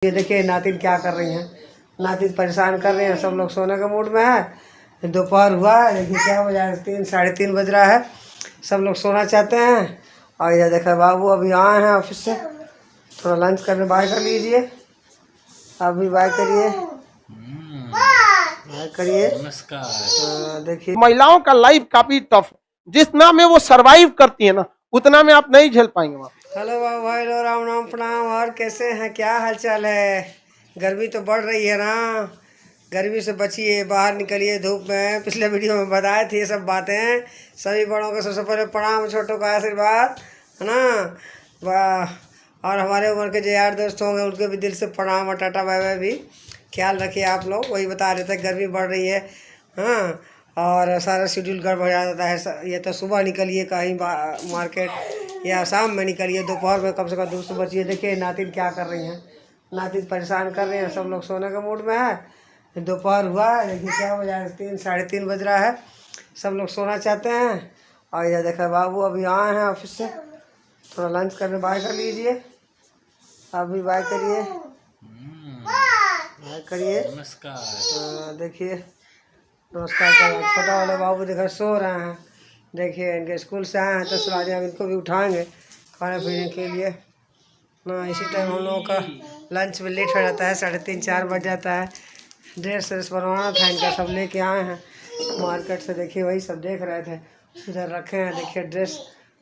ये देखिए नातिन क्या कर रही हैं। नातिन परेशान कर रहे हैं, सब लोग सोने के मूड में है। दोपहर हुआ है, देखिए क्या बजा है, 3 साढ़े 3 बज रहा है। सब लोग सोना चाहते हैं। और ये देखा बाबू अभी आए हैं ऑफिस से, थोड़ा लंच करने बाय कर लीजिए। अभी बाय करिए, बाय करिए। नमस्कार। देखिए महिलाओं का लाइफ काफी टफ, जितना में वो सरवाइव करती है ना उतना में आप नहीं झेल पाएंगे वहाँ। हेलो बाबू भाई लो, राम राम प्रणाम। और कैसे हैं, क्या हाल चाल है? गर्मी तो बढ़ रही है ना, गर्मी से बचिए, बाहर निकलिए धूप में। पिछले वीडियो में बताए थे ये सब बातें। सभी बड़ों को सबसे पहले प्रणाम, छोटों का आशीर्वाद, है ना। वाह। और हमारे उम्र के जो यार दोस्त होंगे उनके भी दिल से प्रणाम और टाटा बाय बाय भी। ख्याल रखिए आप लोग। वही बता रहे थे गर्मी बढ़ रही है, हाँ, और सारा शेड्यूल गड़बड़ जाता है। ये तो सुबह निकलिए कहीं मार्केट, या शाम में निकलिए, दोपहर में कम से कम धूप से बचिए। देखिए नातिन क्या कर रही हैं। नातिन परेशान कर रहे हैं, सब लोग सोने के मूड में है। दोपहर हुआ है, देखिए क्या बजा है, 3 साढ़े 3 बज रहा है। सब लोग सोना चाहते हैं। और ये देखा बाबू अभी आए हैं ऑफिस से, थोड़ा लंच करने बाय कर लीजिए। अभी बाय करिए, बाय करिए। नमस्कार। देखिए नमस्कार कर रहे हैं। छोटा वाले बाबू देखा सो रहे हैं। देखिए इनके स्कूल से आए हैं तो सुलाने, अब इनको भी उठाएंगे खाने पीने के लिए ना। इसी टाइम हम लोगों का लंच में लेट हो जाता है, 3:30 4 बज जाता है। ड्रेस व्रेस बनवाना था इनका, सब लेके आए हैं मार्केट से। देखिए वही सब देख रहे थे, उधर रखे हैं। देखिए ड्रेस,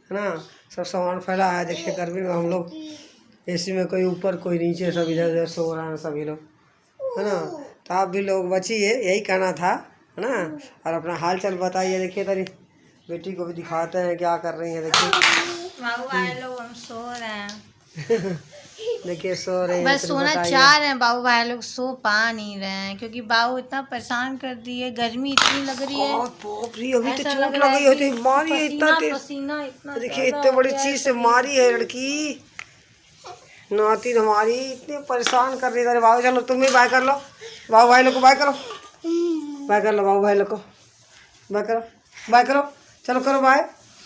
है ना, सब सामान फैला है। देखिए गर्मी में हम लोग एसी में, कोई ऊपर कोई नीचे, सब इधर उधर सो रहे हैं सभी लोग, है ना। तो आप भी लोग बचिए, यही कहना था, है ना। और अपना हाल चाल बताइए। देखिए तेरी बेटी को भी दिखाते हैं क्या कर रही है। देखिए बाबू आए लोग, हम सो रहे हैं। देखिए सो रहे हैं, बस सोना चाह रहे हैं। बाबू भाई लोग सो पा नहीं रहे हैं क्योंकि बाबू इतना परेशान कर दिए, गर्मी इतनी लग रही है। अभी तो ऐसा चोट लग लग रहा गई है होती, कि मारी है इतना पसीना तेज। पसीना इतना देखिए ज्यादा इतने हो बड़ी गया है चीज से शरीर मारी है लड़की। नातिन हमारी इतने परेशान कर रही है। बाबू चलो तुम भी बाय कर लो, बाबू भाई लोग को बाय करो, बाय कर लो बाबू भाई लोग को, बाय करो, बाय करो, चलो करो बाय,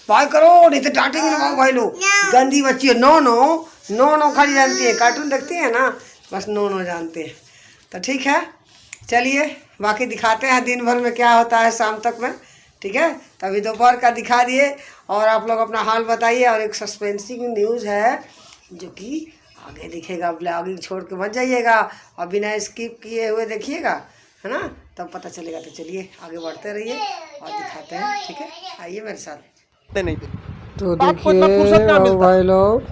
बाय करो, नहीं तो डांटेंगे ना बाबू भाई लोग। गंदी बच्ची है। नो नो नो नो खाली जानती है, कार्टून देखती है ना, बस नो नो जानते हैं। तो ठीक है, चलिए बाकी दिखाते हैं दिन भर में क्या होता है शाम तक में, ठीक है। तभी दोपहर का दिखा दिए। और आप लोग अपना हाल बताइए। और एक सस्पेंसिंग न्यूज़ है जो कि आगे दिखेगा, आगे छोड़ के मत जाइएगा और बिना स्किप किए हुए देखिएगा, है ना, तब पता चलेगा। तो चलिए आगे बढ़ते रहिए और दिखाते हैं, ठीक है, आइए मेरे साथ। नहीं थे। तो आपको इतना फुर्सत देखिए कहाँ मिलता? भाई लोग,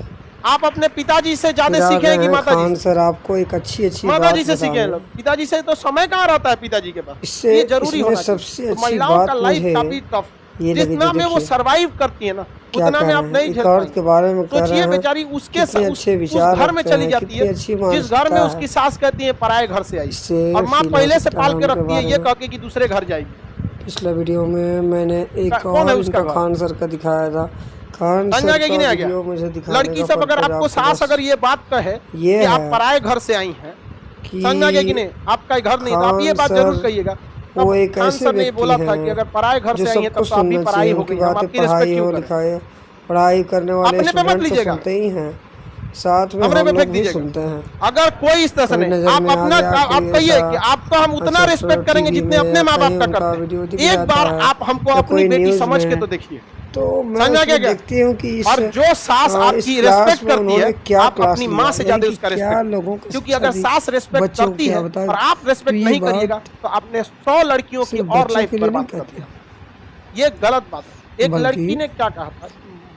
आप अपने पिताजी से ज्यादा फिर आ सीखे गए हैं कि हैं माताजी खान से? सर आपको एक अच्छी माताजी बात से सीखे हैं बताऊं। लोग, पिताजी से तो समय कहाँ रहता है पिताजी के पास। इससे ये जरूरी इसमें होना सबसे चाहिए। तो अच्छी महिलाओं बात का लाइफ मुझे काफी टफ, ये लगी। जितना जो में वो देखिए सरवाइव करती है ना क्या उतना कह में रहे आप हैं, नहीं एक झेल औरत पाएंगे। के बारे में कह रहे सोचिए हैं, बेचारी उसके कितने अच्छे उस विचार घर में रखते चली हैं, जाती कितनी है अच्छी जिस घर में मानसिकता उसकी है। सास कहती है पराये घर से आई, इससे और माँ फील हो पहले से सकता पाल है के उनके रखती है बारे ये में। कह के कि दूसरे घर जाएगी। पिछले वीडियो में मैंने एक कौन है और उसका इनका घर? खान सर का दिखाया था। खान समझ सर आगे कि का नहीं आ गया? वीडियो मुझे दिखाने लड़की का सब अगर पर्पज आपको सास अगर ये बात कहे ये कि आप है पराये घर से आई हैं, कि समझ आगे कि नहीं, आपका घर नहीं, तो आप ये खान बात जरूर सर कहिएगा। वो तब एक खान ऐसे सर ने ये व्यक्ति बोला था कि हैं अगर पराये घर जो से आई हैं सबको तब तो आप भी सुनना पराई चाहिए। हो उनकी गई, हम बातें आपकी रिस्पेक्ट पढ़ाई क्यों हो करें? लिखाई, पढ़ाई करने वाले अपने पे मत स्टूडेंट तो लीजिएगा, सुनते ही हैं, साथ में हमरे हम पे लोग फेंक भी दीजिएगा। सुनते हैं। अगर कोई इस तरह से कभी नहीं, नजर आप में आ अपना गया आप कोई कहिए ऐसा कि आपको हम उतना अच्छा रिस्पेक्ट करेंगे टीवी जितने में अपने या माँ बाप कहीं का उनका करते वीडियो दिख हैं। एक जाता बार है आप हमको या अपनी कोई बेटी न्यूज़ समझ के में, तो देखिए, तो मैं समझ आ उसमें गया। देखती हूँ कि और जो सास इस आपकी क्लास रेस्पेक्ट में करती है, उन्होंने क्या आप क्लास अपनी लिया, माँ से यानी ज्यादा कि उसका क्या रेस्पेक्ट, लोगों के क्योंकि अगर साथ सास रेस्पेक्ट बच्चों को करती क्या है बताया। और आप तो रेस्पेक्ट ये नहीं बात करिएगा तो आपने 100 लड़कियों की सिर्फ और बच्चों लाइफ के लिए नहीं बर्बाद कर कहते, दी। ये गलत बात है। एक बल्कि लड़की ने क्या कहा था,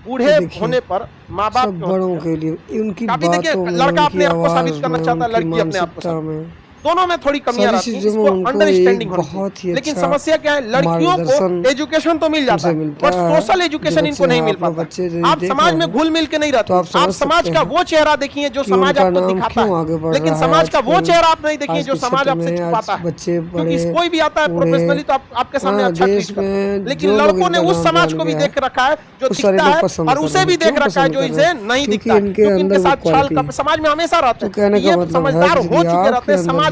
बूढ़े देखिए होने पर माँ बाप सब बड़ों के लिए, उनकी काफी देखिए, बातों में, लड़का उनकी अपने आप को आवाज साबित करना में, चाहता है, उनकी लड़की अपने आप को मानसिकता साबित, में, दोनों में थोड़ी कमियां सारी रहती हैं। चीजों में इसको उनको अंडरस्टैंडिंग एक होनी चाहिए। बहुत ही लेकिन अच्छा समस्या क्या है, लड़कियों मार्गदर्शन को एजुकेशन तो मिल जाता उनसे है मिलता बट है। सोशल जो एजुकेशन इनको बच्चे नहीं हैं, मिल आप लोग पाता। बच्चे यदि आप देख समाज रहे में हैं घुल मिल के नहीं तो रहते। आप आप समझ समाज सकते का हैं वो चेहरा देखिए जो कि समाज उनका आपको नाम दिखाता क्यों है, आगे बढ़ लेकिन रहा है समाज का वो आजकल। चेहरा आप नहीं देखिए आज जो के समाज क्षेत्र आपसे में छुपाता आज है। बच्चे क्योंकि बड़े कोई भी आता है बूढ़े, प्रोफेशनली तो आपके सामने अच्छा देश ट्रीट करता है, में लेकिन जो लोग लड़कों ने इनका उस नाम समाज जान को भी गया देख रखा है जो वो सारे दिखता लोग है पसंद और कर उसे रहे भी हैं। देख क्यों रखा है पसंद जो कर रहे इसे हैं? नहीं क्योंकि दिखता है, इनके क्योंकि अंदर इनके वो साथ छल क्वालिटी कपट है। समाज में हमेशा रहते तो हैं। कहने का ये मतलब है समझदार कि हो यदि चुके आपके रहते हैं, अंदर समाज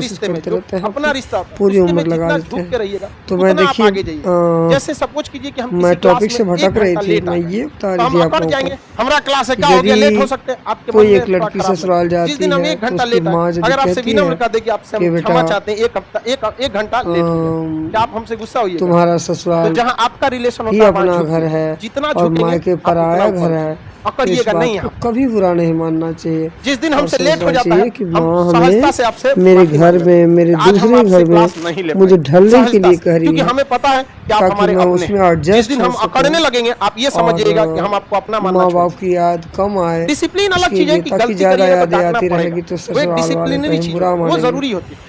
कोशिश रिश्ते में करते जो रहते हैं अपना रिश्ता होता है, पूरी उसके उम्र में लगा जितना देते झुक के हैं। रहिएगा तो मैं उतना आप देखिए आगे जाइए। जैसे सपोज कीजिए कि हम मैं किसी क्लास टॉपिक से में भटक 1 रही घंटा थी, लेट मैं आए ये बता तो रही हम थी आप अकड़ लोगों जाएंगे, को, हमारा क्लास है क्या हो गया, यदि लेट हो सकते हैं, आपके मन कोई में एक थोड़ा लड़की खराब ससुराल लगे। जिस जाती दिन हम है 1 तो घंटा उसकी लेट आए, माँ यदि अगर आपसे कहती विनम्र है कर दे कि आपसे कि हम क्षमा बेटा चाहते हैं, 1 घंटा लेट हो गया, क्या आप हमसे गुस्सा होइएगा? तुम्हारा तो ससुराल जहाँ आपका रिलेशन ही होता है वहाँ अपना झुकिए। घर है जितना और झुकेंगे मायके आप उतना पराया ऊपर घर उठेंगे। है, तो इस अकड़िएगा बात नहीं को आप। कभी बुरा नहीं मानना चाहिए जिस दिन और हमसे लेट हो सोचना जाता चाहिए है कि हम माँ सहजता से आपसे हमें मेरे माफी घर मांग में, लेते मेरे हैं। आज हम दूसरे आपसे घर क्लास में नहीं ले मुझे पाए ढलने के सहजता लिए से, कह रही क्योंकि है हमें पता है कि आप ताकि हमारे मैं अपने उसमें हैं। जिस एडजस्ट दिन हो हम अकड़ने सकूं लगेंगे आप ये और समझिएगा कि हम आपको अपना मानना माँ छोड़ बाप की याद कम आए, डिसिप्लिन अलग इसके चीज है लिए कि ताकि गलती ज्यादा करिएगा तो यादें डांटना आती पड़ेगा, रहेगी तो वो एक ससुराल वाले डिसिप्लिनरी कहीं चीज बुरा होती है, वो मानेंगे जरूरी होती है।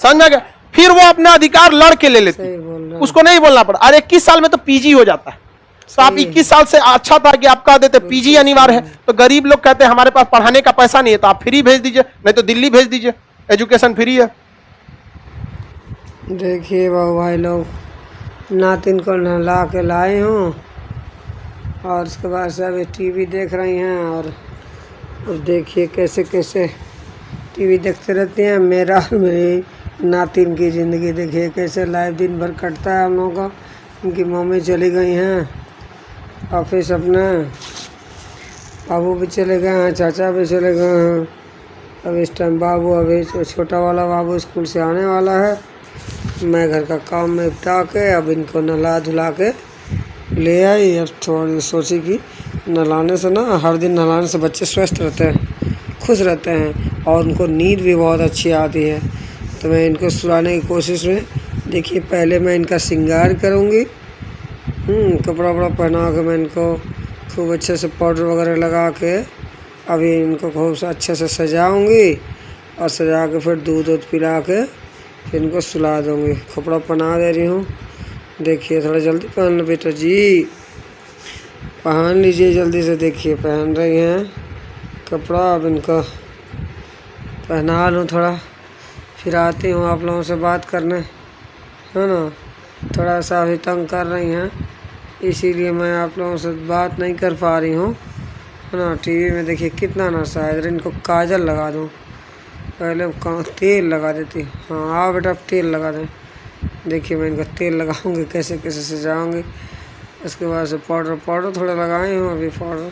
समझ में आ गया? फिर वो अपना अधिकार लड़ के ले लेती सही है, बोल रहे उसको नहीं बोलना पड़ा। अरे 21 साल में तो पीजी हो जाता है, तो आप 21 साल से अच्छा था कि आप कह देते पीजी अनिवार्य है। तो गरीब लोग कहते हैं हमारे पास पढ़ाने का पैसा नहीं है, तो आप फ्री भेज दीजिए, नहीं तो दिल्ली भेज दीजिए, एजुकेशन फ्री है। देखिए बाबू भाई लोग, नातिन को नहला के लाए हूँ और उसके बाद सब टीवी देख रही हैं। और देखिए कैसे कैसे टीवी देखते रहते हैं। मेरा और मेरी नातिन की ज़िंदगी देखिए कैसे लाइव दिन भर कटता है हम लोगों का। उनकी मम्मी चली गई हैं ऑफिस अपने, बाबू भी चले गए हैं, चाचा भी चले गए हैं। अब इस टाइम बाबू अभी छोटा वाला बाबू स्कूल से आने वाला है। मैं घर का काम निपटा के अब इनको नहला धुला के ले आई। अब थोड़ी सोची कि नहलाने से ना, हर दिन नहलाने से बच्चे स्वस्थ रहते हैं, खुश रहते हैं और उनको नींद भी बहुत अच्छी आती है। तो मैं इनको सुलाने की कोशिश में, देखिए पहले मैं इनका श्रृंगार करूँगी। कपड़ा वपड़ा पहना के मैं इनको खूब अच्छे से पाउडर वगैरह लगा के अभी इनको खूब अच्छे से सजाऊँगी और सजा के फिर दूध पिला के फिर इनको सुला दूँगी। कपड़ा पहना दे रही हूँ। देखिए थोड़ा जल्दी पहन लो बेटा जी, पहन लीजिए जल्दी से। देखिए पहन रही हैं कपड़ा। अब इनको पहना लूँ थोड़ा, फिर आती हूँ आप लोगों से बात करने, है ना। थोड़ा सा अभी तंग कर रही हैं, इसीलिए मैं आप लोगों से बात नहीं कर पा रही हूँ, है ना। टीवी में देखिए कितना नशा है। इधर इनको काजल लगा दूँ, पहले तेल लगा देती। हाँ आओ बेटा अब तेल लगा दें। देखिए मैं इनको तेल लगाऊंगी, कैसे कैसे सजाऊंगी। उसके बाद से पाउडर थोड़ा लगाई हूँ, अभी पाउडर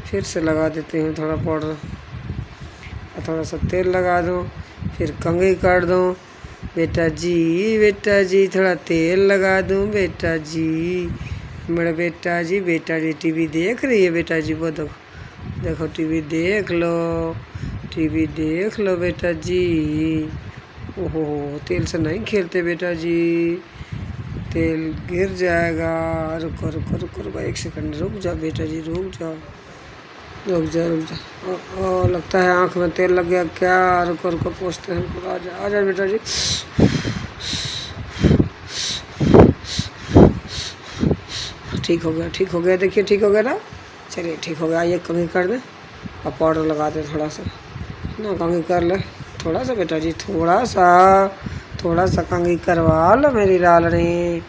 फिर से लगा देती हूँ थोड़ा पाउडर, थोड़ा सा तेल लगा दूँ, फिर कंघी कर दूँ। बेटा जी थोड़ा तेल लगा दूँ बेटा जी, मेरा बेटा जी टीवी देख रही है बेटा जी। वो देखो टीवी देख लो बेटा जी। ओहो तेल से नहीं खेलते बेटा जी, तेल गिर जाएगा। रुको 1 सेकंड रुक जा बेटा जी, रुक जा। ओ लगता है आँख में तेल लग गया क्या। रुको पोंछते हैं। आ जा बेटा जी। ठीक हो गया देखिए, ठीक हो गया ना। चलिए ठीक हो गया। ये कंघी कर दें और पाउडर लगा दें थोड़ा सा ना। कंघी कर ले थोड़ा सा बेटा जी, थोड़ा सा कंघी करवा लो मेरी लालनी।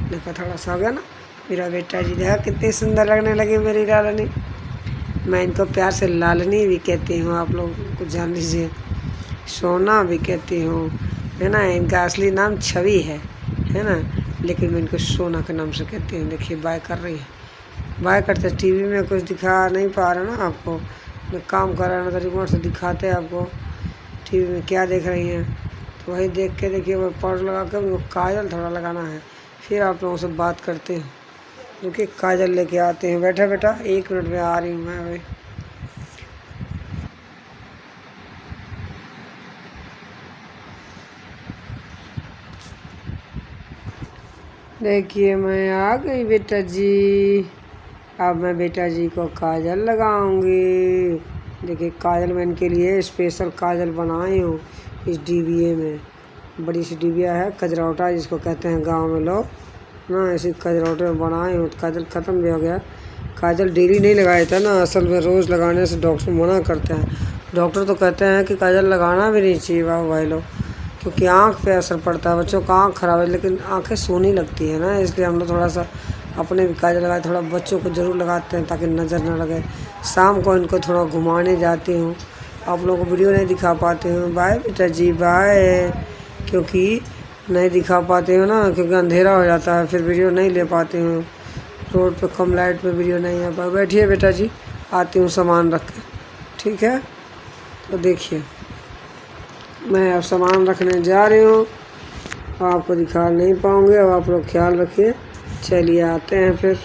देखो थोड़ा सा हो गया ना मेरा बेटा जी। देखा कितनी सुंदर लगने लगी मेरी लालनी। मैं इनको प्यार से लालनी भी कहती हूँ, आप लोग कुछ जान लीजिए। सोना भी कहती हूँ, है ना। इनका असली नाम छवि है ना, लेकिन मैं इनको सोना के नाम से कहती हूँ। देखिए बाय कर रही है, बाय करते। टीवी में कुछ दिखा नहीं पा रहा ना आपको, मैं काम कर रहा हूँ तो रिमोट से दिखाते हैं आपको टीवी में क्या देख रही हैं। तो वही देख के देखिए वो पाउडर लगा कर उनको काजल थोड़ा लगाना है, फिर आप लोगों से बात करते हैं। क्योंकि काजल लेके आते हैं। बैठा बेटा 1 मिनट में आ रही हूँ मैं अभी। देखिए मैं आ गई बेटा जी। अब मैं बेटा जी को काजल लगाऊंगी। देखिए काजल मैं इनके लिए स्पेशल काजल बनाई हूँ इस डिबिया में। बड़ी सी डिबिया है, कजरौटा जिसको कहते हैं गांव में लोग ना। इसी कजरौटे में बनाई हूँ। काजल ख़त्म भी हो गया। काजल डेली नहीं लगाया था ना, असल में रोज़ लगाने से डॉक्टर मना करते हैं। डॉक्टर तो कहते हैं कि काजल लगाना भी नहीं चाहिए भाई लोग, क्योंकि आँख पे असर पड़ता है, बच्चों का आँख ख़राब है। लेकिन आँखें सोनी लगती है ना, इसलिए हम लोग थोड़ा सा अपने भी काजल लगाए, थोड़ा बच्चों को ज़रूर लगाते हैं ताकि नज़र ना लगे। शाम को इनको थोड़ा घुमाने जाती हूँ, आप लोगों को वीडियो नहीं दिखा पाती हूँ। बाय बेटा जी बाय, क्योंकि नहीं दिखा पाती हूँ ना, क्योंकि अंधेरा हो जाता है, फिर वीडियो नहीं ले पाती हूँ। रोड पे कम लाइट में वीडियो नहीं आ पाए। बैठिए बेटा जी, आती हूँ सामान रख के, ठीक है। तो देखिए मैं अब सामान रखने जा रही हूँ, आपको दिखा नहीं पाऊँगी। अब आप लोग ख्याल रखिए। चलिए आते हैं फिर।